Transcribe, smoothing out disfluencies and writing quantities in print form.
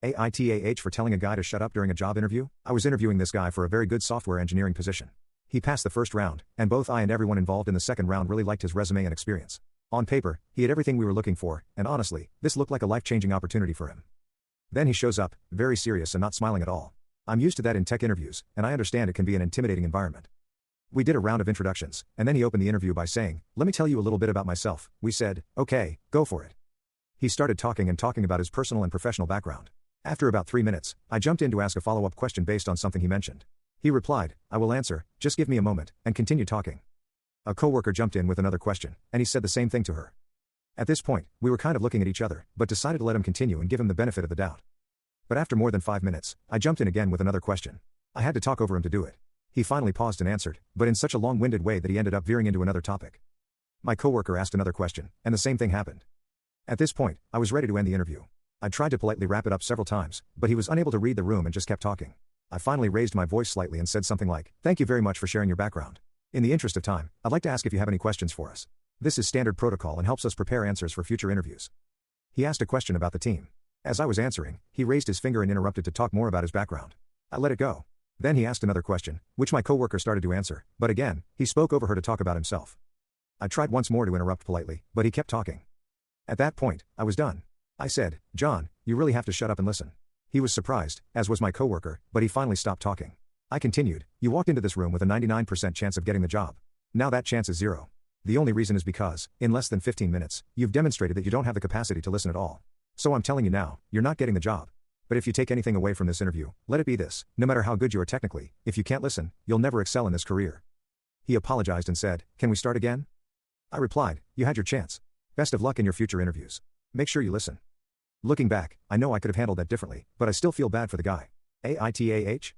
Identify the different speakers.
Speaker 1: AITAH for telling a guy to shut up during a job interview? I was interviewing this guy for a very good software engineering position. He passed the first round, and both I and everyone involved in the second round really liked his resume and experience. On paper, he had everything we were looking for, and honestly, this looked like a life-changing opportunity for him. Then he shows up, very serious and not smiling at all. I'm used to that in tech interviews, and I understand it can be an intimidating environment. We did a round of introductions, and then he opened the interview by saying, "Let me tell you a little bit about myself." We said, "Okay, go for it." He started talking about his personal and professional background. After about 3 minutes, I jumped in to ask a follow-up question based on something he mentioned. He replied, "I will answer, just give me a moment," and continued talking. A coworker jumped in with another question, and he said the same thing to her. At this point, we were kind of looking at each other, but decided to let him continue and give him the benefit of the doubt. But after more than 5 minutes, I jumped in again with another question. I had to talk over him to do it. He finally paused and answered, but in such a long-winded way that he ended up veering into another topic. My coworker asked another question, and the same thing happened. At this point, I was ready to end the interview. I tried to politely wrap it up several times, but he was unable to read the room and just kept talking. I finally raised my voice slightly and said something like, "Thank you very much for sharing your background. In the interest of time, I'd like to ask if you have any questions for us. This is standard protocol and helps us prepare answers for future interviews." He asked a question about the team. As I was answering, he raised his finger and interrupted to talk more about his background. I let it go. Then he asked another question, which my coworker started to answer, but again, he spoke over her to talk about himself. I tried once more to interrupt politely, but he kept talking. At that point, I was done. I said, "John, you really have to shut up and listen." He was surprised, as was my coworker, but he finally stopped talking. I continued, "You walked into this room with a 99% chance of getting the job. Now that chance is 0. The only reason is because, in less than 15 minutes, you've demonstrated that you don't have the capacity to listen at all. So I'm telling you now, you're not getting the job. But if you take anything away from this interview, let it be this: no matter how good you are technically, if you can't listen, you'll never excel in this career." He apologized and said, "Can we start again?" I replied, "You had your chance. Best of luck in your future interviews. Make sure you listen." Looking back, I know I could have handled that differently, but I still feel bad for the guy. AITAH?